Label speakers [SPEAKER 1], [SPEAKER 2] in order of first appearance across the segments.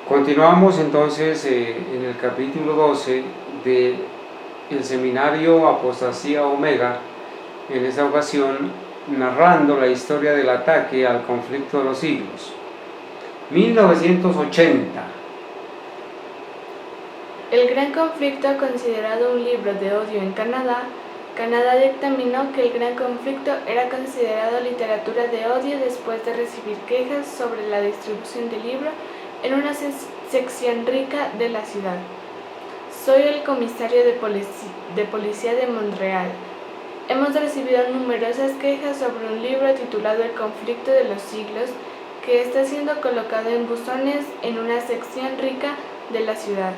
[SPEAKER 1] Continuamos entonces en el capítulo 12 de el seminario Apostasía Omega, en esta ocasión narrando la historia del ataque al conflicto de los siglos. 1980.
[SPEAKER 2] El Gran Conflicto, considerado un libro de odio en Canadá, Canadá dictaminó que el Gran Conflicto era considerado literatura de odio después de recibir quejas sobre la distribución del libro en una sección rica de la ciudad. Soy el comisario de policía de Montreal. Hemos recibido numerosas quejas sobre un libro titulado El Conflicto de los Siglos que está siendo colocado en buzones en una sección rica de la ciudad.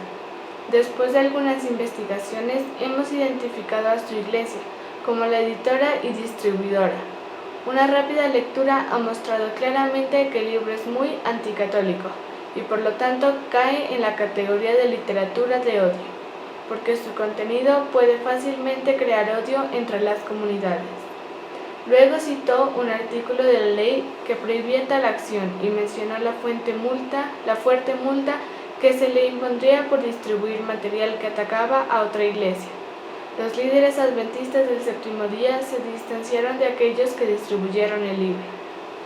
[SPEAKER 2] Después de algunas investigaciones, hemos identificado a su iglesia como la editora y distribuidora. Una rápida lectura ha mostrado claramente que el libro es muy anticatólico y por lo tanto cae en la categoría de literatura de odio, porque su contenido puede fácilmente crear odio entre las comunidades. Luego citó un artículo de la ley que prohibía tal acción y mencionó la fuerte multa que se le impondría por distribuir material que atacaba a otra iglesia. Los líderes adventistas del séptimo día se distanciaron de aquellos que distribuyeron el libro.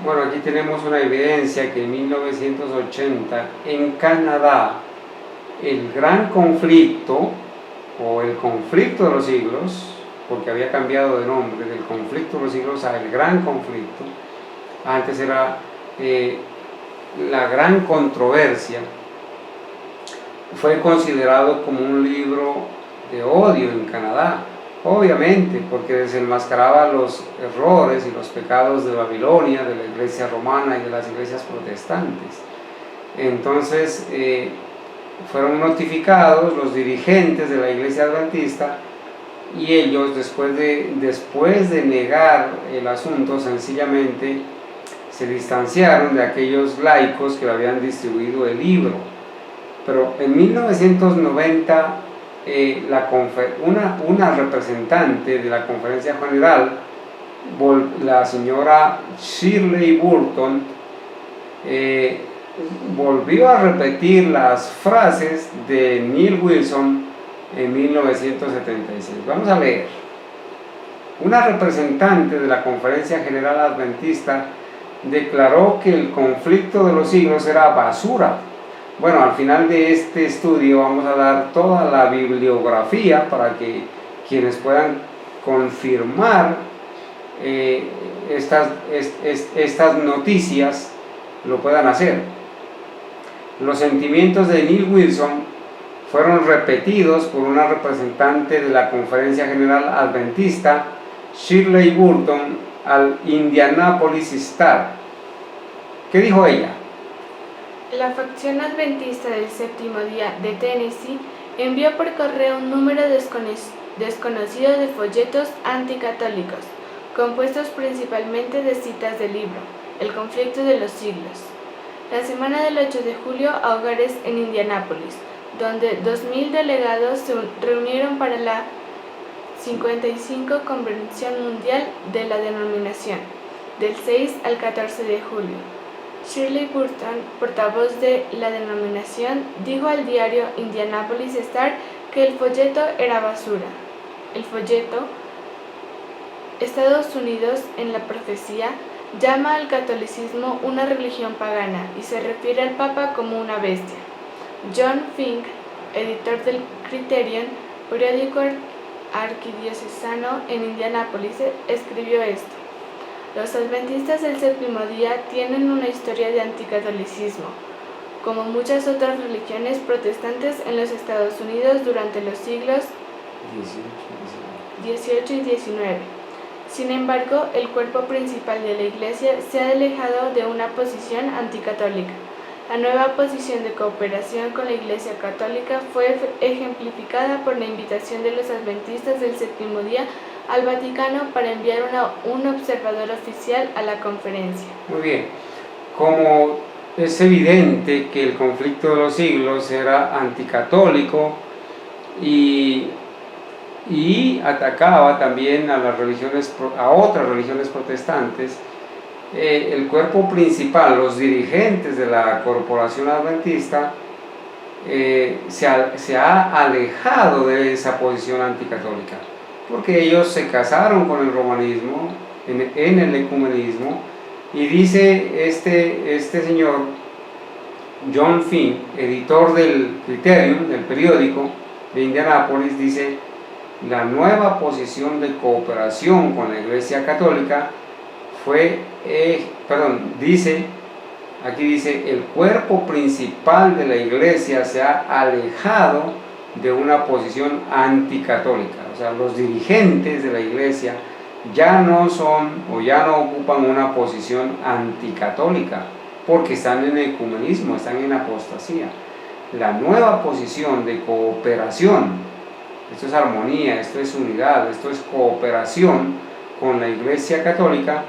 [SPEAKER 1] Bueno, aquí tenemos una evidencia que en 1980 en Canadá el Gran Conflicto o el Conflicto de los Siglos, porque había cambiado de nombre del Conflicto de los Siglos a el Gran Conflicto, antes era la Gran Controversia, fue considerado como un libro de odio en Canadá, obviamente, porque desenmascaraba los errores y los pecados de Babilonia, de la iglesia romana y de las iglesias protestantes. Entonces fueron notificados los dirigentes de la iglesia adventista y ellos, después de negar el asunto, sencillamente se distanciaron de aquellos laicos que habían distribuido el libro. Pero en 1990 una representante de la Conferencia General, la señora Shirley Burton, volvió a repetir las frases de Neil Wilson en 1976. Vamos a leer. Una representante de la Conferencia General Adventista declaró que el conflicto de los siglos era basura. Bueno, al final de este estudio vamos a dar toda la bibliografía para que quienes puedan confirmar estas noticias lo puedan hacer. Los sentimientos de Neil Wilson fueron repetidos por una representante de la Conferencia General Adventista, Shirley Burton, al Indianapolis Star. ¿Qué dijo ella?
[SPEAKER 2] La facción adventista del séptimo día de Tennessee envió por correo un número desconocido de folletos anticatólicos, compuestos principalmente de citas del libro El Conflicto de los Siglos. La semana del 8 de julio a hogares en Indianápolis, donde 2.000 delegados se reunieron para la 55 Convención Mundial de la denominación, del 6 al 14 de julio. Shirley Burton, portavoz de la denominación, dijo al diario Indianapolis Star que el folleto era basura. El folleto, Estados Unidos en la profecía, llama al catolicismo una religión pagana y se refiere al Papa como una bestia. John Fink, editor del Criterion, periódico arquidiocesano en Indianápolis, escribió esto. Los adventistas del séptimo día tienen una historia de anticatolicismo, como muchas otras religiones protestantes en los Estados Unidos durante los siglos XVIII y XIX. Sin embargo, el cuerpo principal de la Iglesia se ha alejado de una posición anticatólica. La nueva posición de cooperación con la Iglesia Católica fue ejemplificada por la invitación de los adventistas del séptimo día al Vaticano para enviar un observador oficial a la conferencia.
[SPEAKER 1] Muy bien, como es evidente que el conflicto de los siglos era anticatólico y atacaba también a otras religiones protestantes, el cuerpo principal, los dirigentes de la corporación adventista, se ha alejado de esa posición anticatólica, porque ellos se casaron con el romanismo, en el ecumenismo, y dice este señor John Finn, editor del Criterium, del periódico de Indianápolis, dice: la nueva posición de cooperación con la Iglesia Católica aquí dice, el cuerpo principal de la Iglesia se ha alejado de una posición anticatólica. O sea, los dirigentes de la Iglesia ya no ocupan una posición anticatólica, porque están en ecumenismo, están en apostasía. La nueva posición de cooperación, esto es armonía, esto es unidad, esto es cooperación con la Iglesia Católica,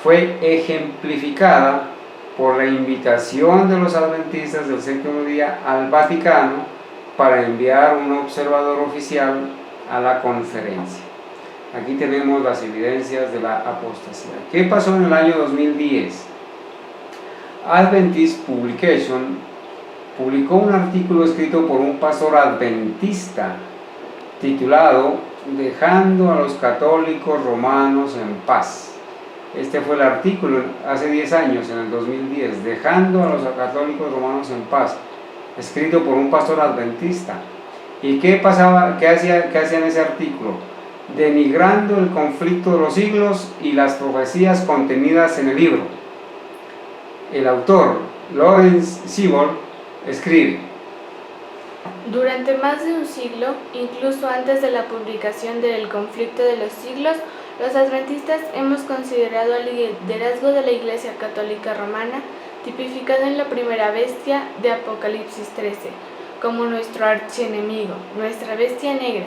[SPEAKER 1] fue ejemplificada por la invitación de los adventistas del séptimo día al Vaticano para enviar un observador oficial a la conferencia. Aquí tenemos las evidencias de la apostasía. ¿Qué pasó en el año 2010? Adventist Publication publicó un artículo escrito por un pastor adventista titulado "Dejando a los católicos romanos en paz". Este fue el artículo hace 10 años, en el 2010, "Dejando a los católicos romanos en paz", escrito por un pastor adventista. ¿Y qué pasaba? ¿Qué hacía en ese artículo? Denigrando el conflicto de los siglos y las profecías contenidas en el libro. El autor, Lawrence Siebold, escribe:
[SPEAKER 2] durante más de un siglo, incluso antes de la publicación del Conflicto de los Siglos, los adventistas hemos considerado al liderazgo de la Iglesia Católica Romana, tipificado en la primera bestia de Apocalipsis 13, como nuestro archienemigo, nuestra bestia negra,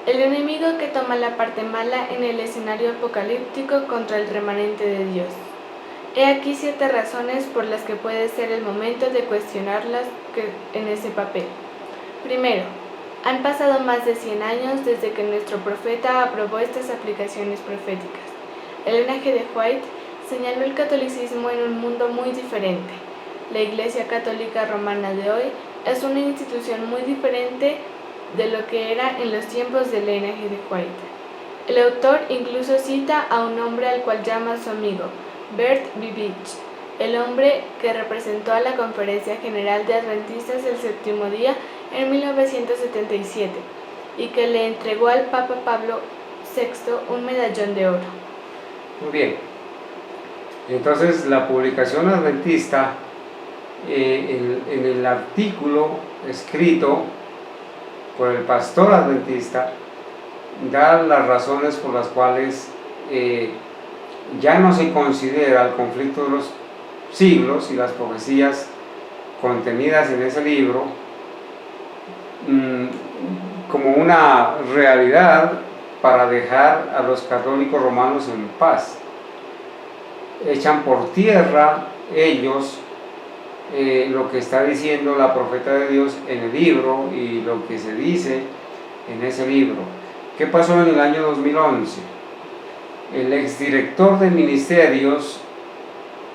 [SPEAKER 2] el enemigo que toma la parte mala en el escenario apocalíptico contra el remanente de Dios. He aquí 7 razones por las que puede ser el momento de cuestionarlas en ese papel. Primero, han pasado más de 100 años desde que nuestro profeta aprobó estas aplicaciones proféticas. Elena G. de White señaló el catolicismo en un mundo muy diferente. La Iglesia Católica Romana de hoy es una institución muy diferente de lo que era en los tiempos de Elena G. de White. El autor incluso cita a un hombre al cual llama su amigo, Bert Bibich, el hombre que representó a la Conferencia General de Adventistas del Séptimo Día en 1977 y que le entregó al Papa Pablo VI un medallón de oro.
[SPEAKER 1] Muy bien. Entonces, la publicación adventista, en el artículo escrito por el pastor adventista, da las razones por las cuales ya no se considera el conflicto de los siglos y las profecías contenidas en ese libro como una realidad para dejar a los católicos romanos en paz. Echan por tierra ellos lo que está diciendo la profeta de Dios en el libro y lo que se dice en ese libro. ¿Qué pasó en el año 2011? El exdirector de ministerios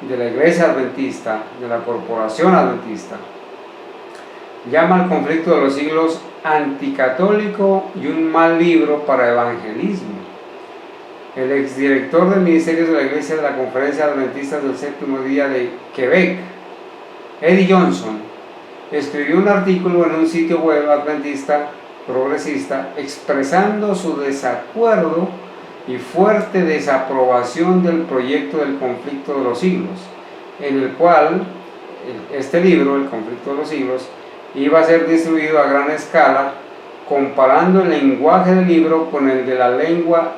[SPEAKER 1] de la Iglesia Adventista, de la Corporación Adventista, llama al conflicto de los siglos anticatólico y un mal libro para evangelismo. El exdirector de ministerios de la Iglesia de la Conferencia Adventista del Séptimo Día de Quebec, Eddie Johnson, escribió un artículo en un sitio web adventista progresista expresando su desacuerdo y fuerte desaprobación del proyecto del conflicto de los siglos, en el cual este libro, El conflicto de los siglos, iba a ser distribuido a gran escala, comparando el lenguaje del libro con el de la lengua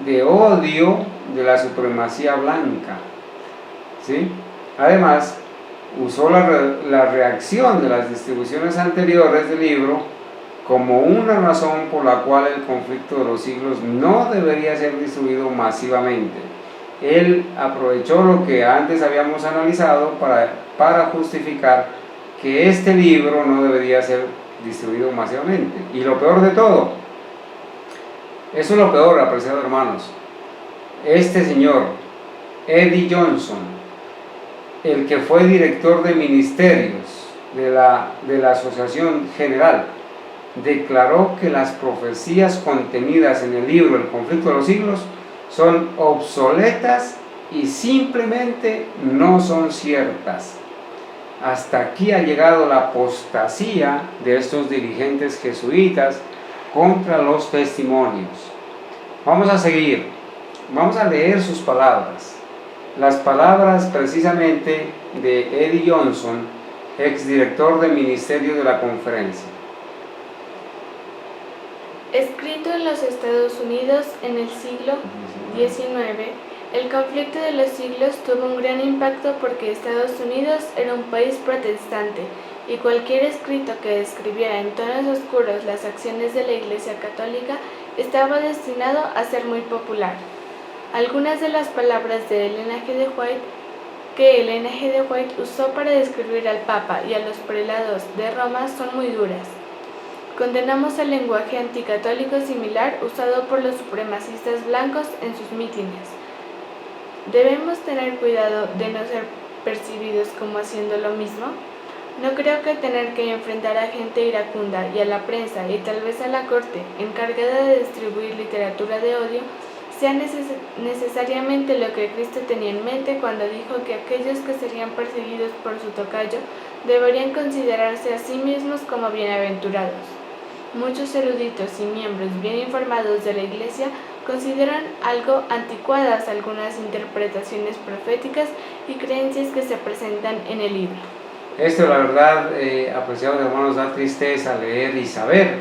[SPEAKER 1] de odio de la supremacía blanca. ¿Sí? Además, usó la reacción de las distribuciones anteriores del libro como una razón por la cual el conflicto de los siglos no debería ser distribuido masivamente. Él aprovechó lo que antes habíamos analizado para justificar que este libro no debería ser distribuido masivamente. Y lo peor de todo, eso es lo peor, apreciados hermanos, este señor, Eddie Johnson, el que fue director de ministerios de la Asociación General, declaró que las profecías contenidas en el libro El conflicto de los siglos son obsoletas y simplemente no son ciertas. Hasta aquí ha llegado la apostasía de estos dirigentes jesuitas contra los testimonios. Vamos a seguir, vamos a leer sus palabras. Las palabras precisamente de Eddie Johnson, exdirector del Ministerio de la Conferencia.
[SPEAKER 2] Escrito en los Estados Unidos en el siglo XIX, el conflicto de los siglos tuvo un gran impacto porque Estados Unidos era un país protestante y cualquier escrito que describiera en tonos oscuros las acciones de la Iglesia Católica estaba destinado a ser muy popular. Algunas de las palabras de Elena G. de White usó para describir al Papa y a los prelados de Roma son muy duras. Condenamos el lenguaje anticatólico similar usado por los supremacistas blancos en sus mítines. ¿Debemos tener cuidado de no ser percibidos como haciendo lo mismo? No creo que tener que enfrentar a gente iracunda y a la prensa y tal vez a la corte encargada de distribuir literatura de odio sea necesariamente lo que Cristo tenía en mente cuando dijo que aquellos que serían perseguidos por su tocayo deberían considerarse a sí mismos como bienaventurados. Muchos eruditos y miembros bien informados de la Iglesia consideran algo anticuadas algunas interpretaciones proféticas y creencias que se presentan en el libro.
[SPEAKER 1] Esto, la verdad, apreciados hermanos, da tristeza leer y saber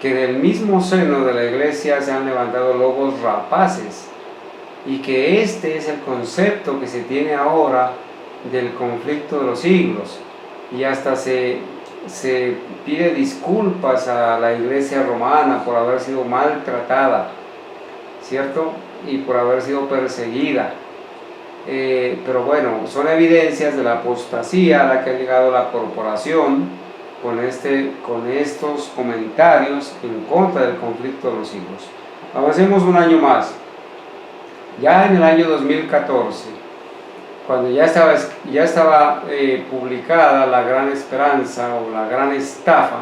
[SPEAKER 1] que del mismo seno de la Iglesia se han levantado lobos rapaces y que este es el concepto que se tiene ahora del conflicto de los siglos, y hasta se pide disculpas a la Iglesia romana por haber sido maltratada, ¿cierto? Y por haber sido perseguida. Pero bueno, son evidencias de la apostasía a la que ha llegado la corporación con estos comentarios en contra del conflicto de los siglos. Avancemos un año más. Ya en el año 2014, cuando ya estaba publicada La Gran Esperanza o La Gran Estafa,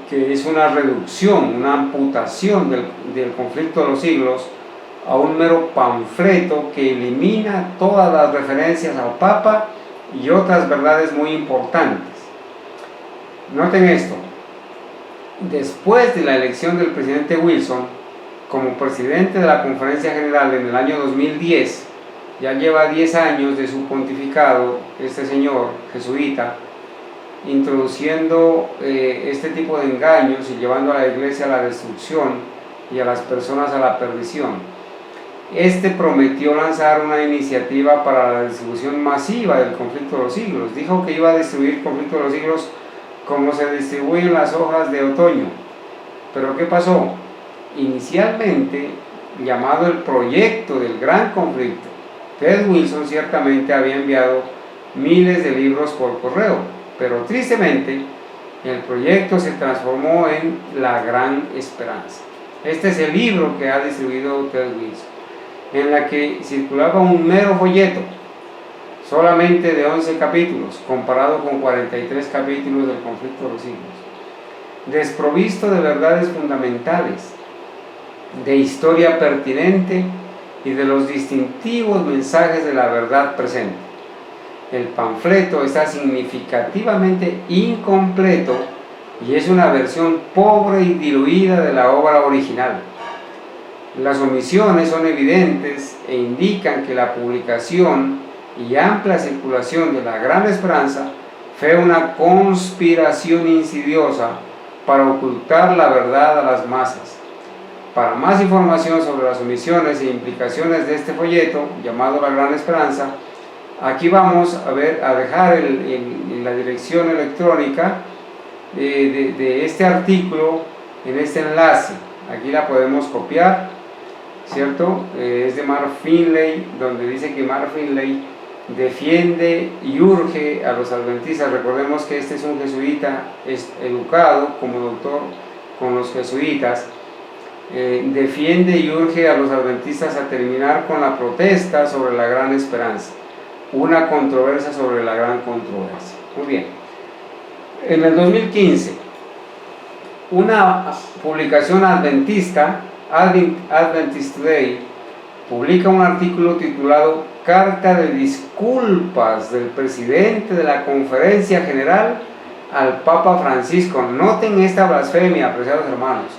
[SPEAKER 1] que es una reducción, una amputación del conflicto de los siglos a un mero panfleto que elimina todas las referencias al Papa y otras verdades muy importantes. Noten esto: después de la elección del presidente Wilson como presidente de la Conferencia General en el año 2010, ya lleva 10 años de su pontificado este señor jesuita, introduciendo este tipo de engaños y llevando a la Iglesia a la destrucción y a las personas a la perdición. Este prometió lanzar una iniciativa para la distribución masiva del conflicto de los siglos. Dijo que iba a distribuir el conflicto de los siglos como se distribuyen las hojas de otoño. Pero ¿qué pasó? Inicialmente, llamado el proyecto del gran conflicto, Ted Wilson ciertamente había enviado miles de libros por correo, pero tristemente el proyecto se transformó en La Gran Esperanza. Este es el libro que ha distribuido Ted Wilson, en la que circulaba un mero folleto, solamente de 11 capítulos, comparado con 43 capítulos del conflicto de los siglos, desprovisto de verdades fundamentales, de historia pertinente y de los distintivos mensajes de la verdad presente. El panfleto está significativamente incompleto y es una versión pobre y diluida de la obra original. Las omisiones son evidentes e indican que la publicación y amplia circulación de La Gran Esperanza fue una conspiración insidiosa para ocultar la verdad a las masas. Para más información sobre las omisiones e implicaciones de este folleto, llamado La Gran Esperanza, aquí vamos a dejar la dirección electrónica de este artículo en este enlace. Aquí la podemos copiar, ¿cierto? Es de Mark Finley, donde dice que Mark Finley defiende y urge a los adventistas. Recordemos que este es un jesuita educado como doctor con los jesuitas. Defiende y urge a los adventistas a terminar con la protesta sobre la gran esperanza, una controversia sobre la gran controversia. Muy bien. En el 2015, una publicación adventista, Adventist Today, publica un artículo titulado Carta de disculpas del presidente de la Conferencia General al Papa Francisco. Noten esta blasfemia, apreciados hermanos.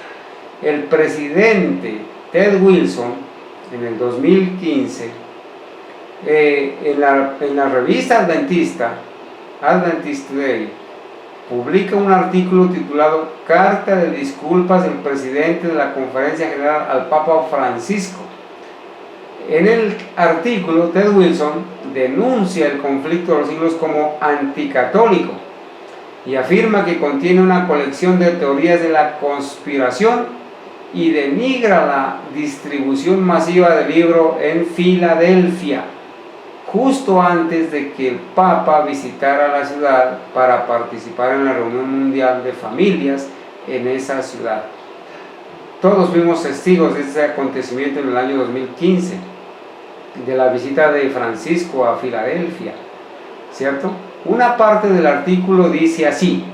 [SPEAKER 1] El presidente Ted Wilson, en el 2015, en la revista adventista, Adventist Today, publica un artículo titulado Carta de disculpas del presidente de la Conferencia General al Papa Francisco. En el artículo, Ted Wilson denuncia el conflicto de los siglos como anticatólico y afirma que contiene una colección de teorías de la conspiración y denigra la distribución masiva del libro en Filadelfia, justo antes de que el Papa visitara la ciudad para participar en la reunión mundial de familias en esa ciudad. Todos fuimos testigos de este acontecimiento en el año 2015, de la visita de Francisco a Filadelfia, ¿cierto? Una parte del artículo dice así,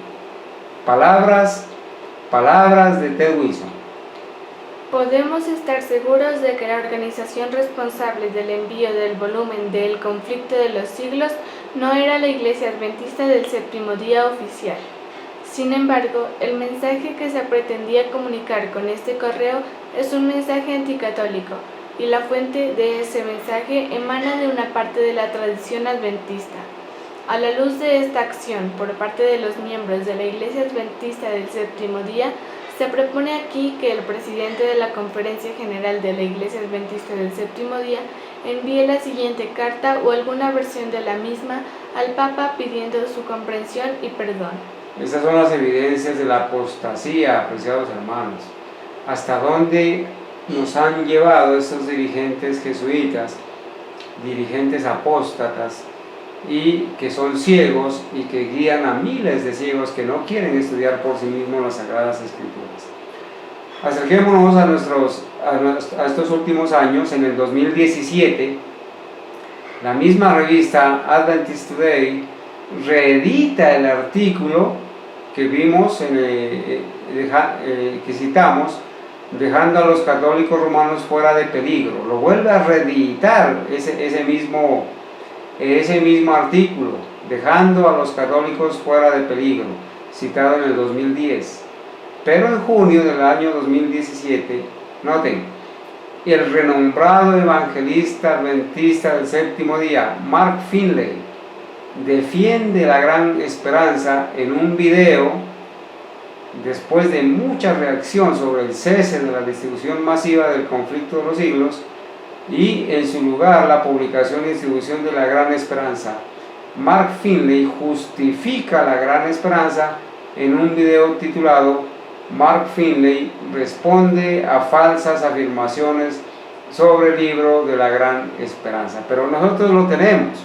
[SPEAKER 1] palabras de Ted Wilson.
[SPEAKER 2] Podemos estar seguros de que la organización responsable del envío del volumen de El conflicto de los siglos no era la Iglesia Adventista del Séptimo Día oficial. Sin embargo, el mensaje que se pretendía comunicar con este correo es un mensaje anticatólico, y la fuente de ese mensaje emana de una parte de la tradición adventista. A la luz de esta acción por parte de los miembros de la Iglesia Adventista del Séptimo Día, se propone aquí que el presidente de la Conferencia General de la Iglesia Adventista del Séptimo Día envíe la siguiente carta o alguna versión de la misma al Papa pidiendo su comprensión y perdón.
[SPEAKER 1] Estas son las evidencias de la apostasía, apreciados hermanos. ¿Hasta dónde nos han llevado estos dirigentes jesuitas, dirigentes apóstatas, y que son ciegos y que guían a miles de ciegos que no quieren estudiar por sí mismos las Sagradas Escrituras? Acerquémonos a estos últimos años. En el 2017, la misma revista Adventist Today reedita el artículo que vimos, que citamos, dejando a los católicos romanos fuera de peligro. Lo vuelve a reeditar ese mismo artículo, dejando a los católicos fuera de peligro, citado en el 2010. Pero en junio del año 2017, noten, el renombrado evangelista adventista del Séptimo Día, Mark Finley, defiende la gran esperanza en un video, después de mucha reacción sobre el cese de la distribución masiva del conflicto de los siglos, y en su lugar la publicación y distribución de la gran esperanza. Mark Finley justifica la gran esperanza en un video titulado Mark Finley responde a falsas afirmaciones sobre el libro de la gran esperanza. Pero nosotros lo tenemos.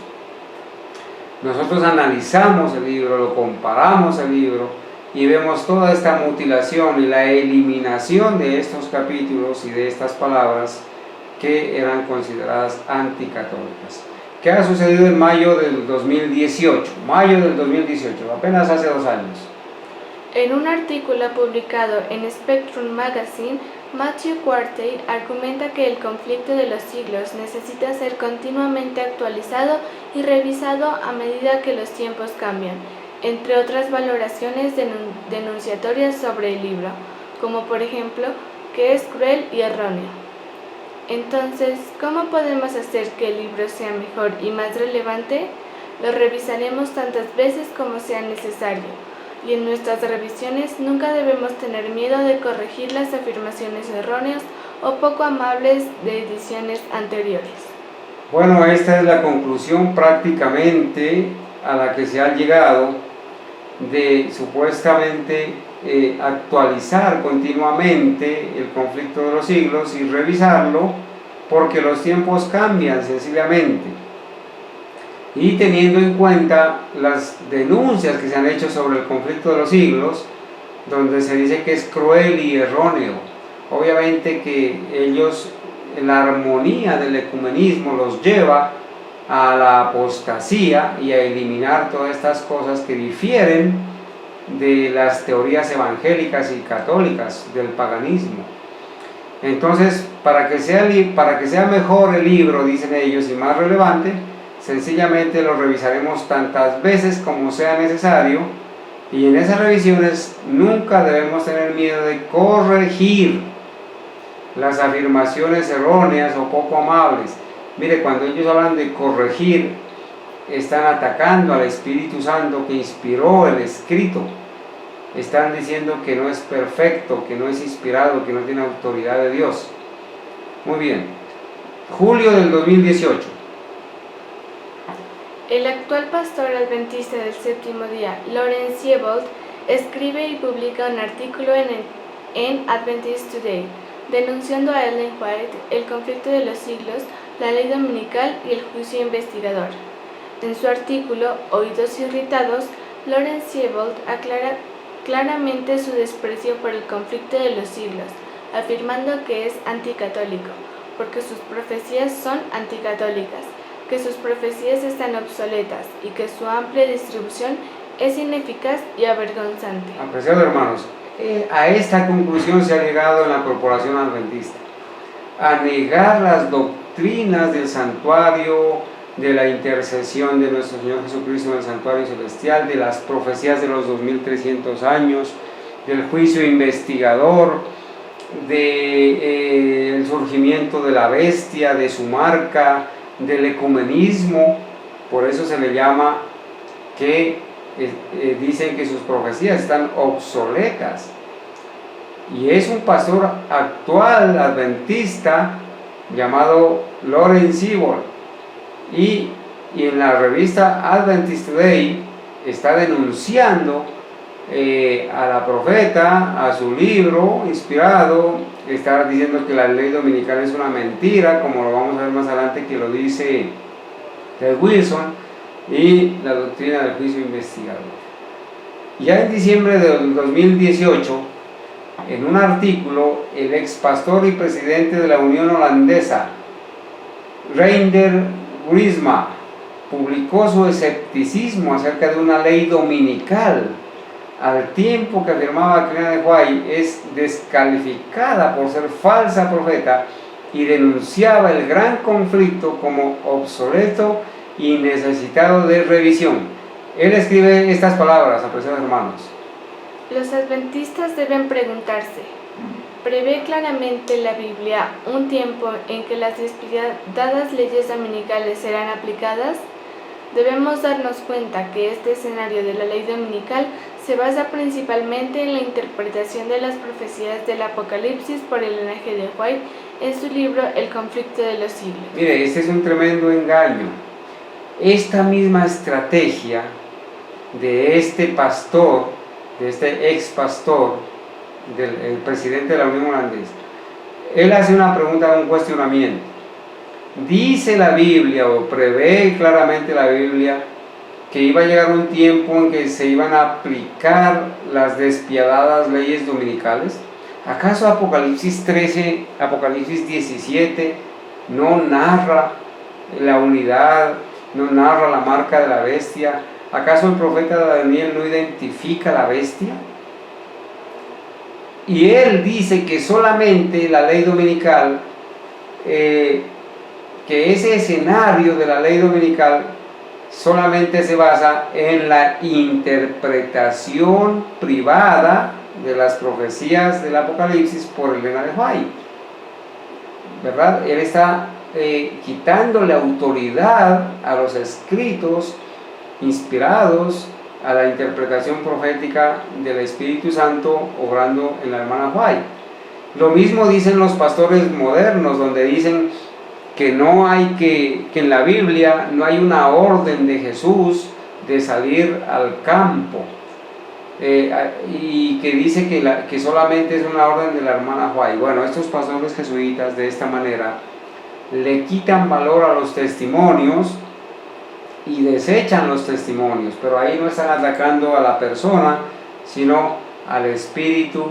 [SPEAKER 1] Nosotros analizamos el libro, lo comparamos el libro y vemos toda esta mutilación y la eliminación de estos capítulos y de estas palabras que eran consideradas anticatólicas. ¿Qué ha sucedido en mayo del 2018? Mayo del 2018, apenas hace 2 años.
[SPEAKER 2] En un artículo publicado en Spectrum Magazine, Matthew Quartey argumenta que el conflicto de los siglos necesita ser continuamente actualizado y revisado a medida que los tiempos cambian, entre otras valoraciones denunciatorias sobre el libro, como por ejemplo, que es cruel y erróneo. Entonces, ¿cómo podemos hacer que el libro sea mejor y más relevante? Lo revisaremos tantas veces como sea necesario. Y en nuestras revisiones nunca debemos tener miedo de corregir las afirmaciones erróneas o poco amables de ediciones anteriores.
[SPEAKER 1] Bueno, esta es la conclusión prácticamente a la que se ha llegado de supuestamente actualizar continuamente el conflicto de los siglos y revisarlo, porque los tiempos cambian sencillamente. Y teniendo en cuenta las denuncias que se han hecho sobre el conflicto de los siglos, donde se dice que es cruel y erróneo, obviamente que ellos, la armonía del ecumenismo los lleva a la apostasía y a eliminar todas estas cosas que difieren de las teorías evangélicas y católicas del paganismo. Entonces, para que sea mejor el libro, dicen ellos, y más relevante, sencillamente lo revisaremos tantas veces como sea necesario, y en esas revisiones nunca debemos tener miedo de corregir las afirmaciones erróneas o poco amables. Mire, cuando ellos hablan de corregir, están atacando al Espíritu Santo que inspiró el escrito. Están diciendo que no es perfecto, que no es inspirado, que no tiene autoridad de Dios. Muy bien. Julio del 2018.
[SPEAKER 2] El actual pastor adventista del séptimo día, Lawrence Siebold, escribe y publica un artículo en Adventist Today, denunciando a Ellen White el conflicto de los siglos, la ley dominical y el juicio investigador. En su artículo, Oídos irritados, Lawrence Siebold aclara claramente su desprecio por el conflicto de los siglos, afirmando que es anticatólico, porque sus profecías son anticatólicas, que sus profecías están obsoletas y que su amplia distribución es ineficaz y avergonzante.
[SPEAKER 1] Apreciados hermanos, a esta conclusión se ha llegado en la Corporación Adventista, a negar las doctrinas del santuario, de la intercesión de nuestro Señor Jesucristo en el santuario celestial, de las profecías de los 2300 años, del juicio investigador, del surgimiento de la bestia, de su marca, del ecumenismo. Por eso se le llama que dicen que sus profecías están obsoletas. Y es un pastor actual adventista llamado Lawrence Siebold. Y en la revista Adventist Today está denunciando a la profeta, a su libro inspirado, está diciendo que la ley dominical es una mentira, como lo vamos a ver más adelante que lo dice Ted Wilson, y la doctrina del juicio investigador. Ya en diciembre del 2018, en un artículo, el ex pastor y presidente de la Unión Holandesa, Reinder Britsma, publicó su escepticismo acerca de una ley dominical, al tiempo que afirmaba que Ellen White es descalificada por ser falsa profeta y denunciaba el gran conflicto como obsoleto y necesitado de revisión. Él escribe estas palabras, apreciados hermanos.
[SPEAKER 2] Los adventistas deben preguntarse: ¿prevé claramente la Biblia un tiempo en que las despiadadas leyes dominicales serán aplicadas? Debemos darnos cuenta que este escenario de la ley dominical se basa principalmente en la interpretación de las profecías del Apocalipsis por el linaje de White en su libro El conflicto de los siglos.
[SPEAKER 1] Mire, este es un tremendo engaño. Esta misma estrategia de este pastor, de este ex pastor, del presidente de la Unión Holandesa, él hace una pregunta, un cuestionamiento. Dice la Biblia, o prevé claramente la Biblia, que iba a llegar un tiempo en que se iban a aplicar las despiadadas leyes dominicales. ¿Acaso Apocalipsis 13, Apocalipsis 17 no narra la unidad, no narra la marca de la bestia? ¿Acaso el profeta Daniel no identifica la bestia? Y él dice que solamente la ley dominical, que ese escenario de la ley dominical solamente se basa en la interpretación privada de las profecías del Apocalipsis por Elena de White, ¿verdad? Él está quitándole autoridad a los escritos inspirados, a la interpretación profética del Espíritu Santo obrando en la hermana White. Lo mismo dicen los pastores modernos, donde dicen que no hay que en la Biblia no hay una orden de Jesús de salir al campo, y que dice que solamente es una orden de la hermana White. Bueno, estos pastores jesuitas de esta manera le quitan valor a los testimonios y desechan los testimonios, pero ahí no están atacando a la persona, sino al Espíritu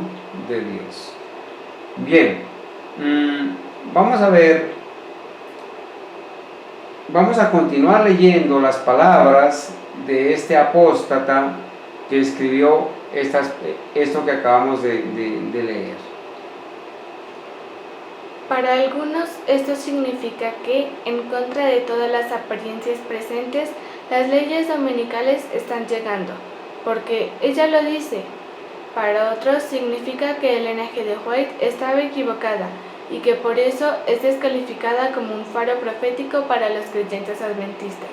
[SPEAKER 1] de Dios. Bien, vamos a ver vamos a continuar leyendo las palabras de este apóstata que escribió esto que acabamos de leer.
[SPEAKER 2] Para algunos esto significa que, en contra de todas las apariencias presentes, las leyes dominicales están llegando, porque ella lo dice. Para otros significa que Elena G. de White estaba equivocada y que por eso es descalificada como un faro profético para los creyentes adventistas.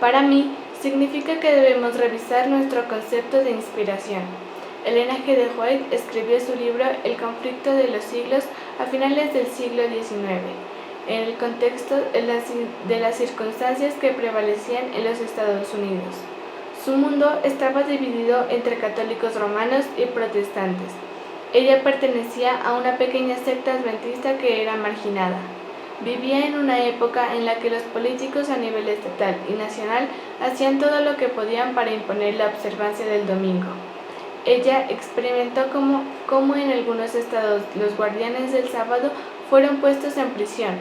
[SPEAKER 2] Para mí, significa que debemos revisar nuestro concepto de inspiración. Elena G. de White escribió su libro El conflicto de los siglos a finales del siglo XIX, en el contexto de las circunstancias que prevalecían en los Estados Unidos. Su mundo estaba dividido entre católicos romanos y protestantes. Ella pertenecía a una pequeña secta adventista que era marginada. Vivía en una época en la que los políticos a nivel estatal y nacional hacían todo lo que podían para imponer la observancia del domingo. Ella experimentó cómo en algunos estados los guardianes del sábado fueron puestos en prisión.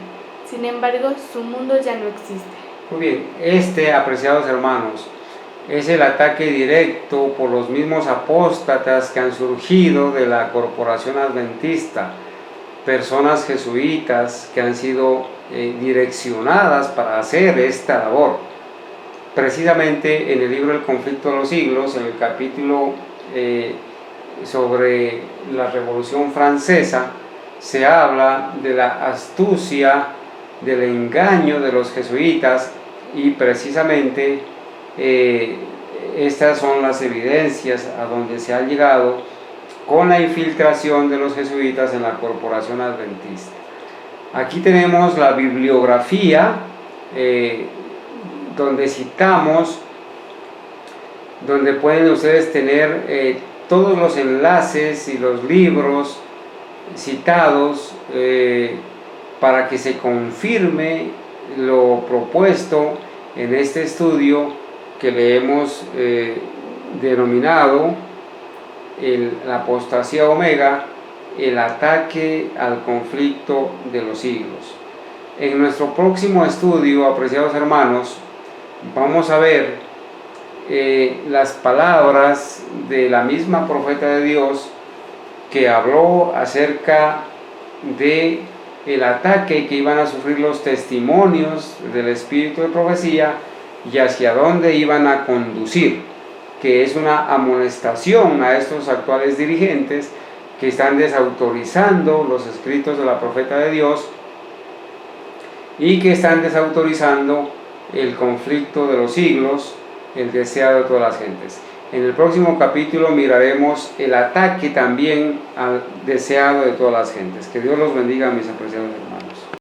[SPEAKER 2] Sin embargo, su mundo ya no existe.
[SPEAKER 1] Muy bien, apreciados hermanos, es el ataque directo por los mismos apóstatas que han surgido de la corporación adventista, personas jesuitas que han sido direccionadas para hacer esta labor. Precisamente en el libro El conflicto de los siglos, en el capítulo sobre la Revolución Francesa, se habla de la astucia, del engaño de los jesuitas, y precisamente estas son las evidencias a donde se ha llegado con la infiltración de los jesuitas en la corporación adventista. Aquí tenemos la bibliografía donde citamos, donde pueden ustedes tener todos los enlaces y los libros citados para que se confirme lo propuesto en este estudio que le hemos denominado la apostasía omega, el ataque al conflicto de los siglos. En nuestro próximo estudio, apreciados hermanos, vamos a ver las palabras de la misma profeta de Dios que habló acerca de el ataque que iban a sufrir los testimonios del espíritu de profecía y hacia dónde iban a conducir, que es una amonestación a estos actuales dirigentes que están desautorizando los escritos de la profeta de Dios y que están desautorizando el conflicto de los siglos, el deseado de todas las gentes. En el próximo capítulo miraremos el ataque también al deseado de todas las gentes. Que Dios los bendiga, mis apreciados hermanos.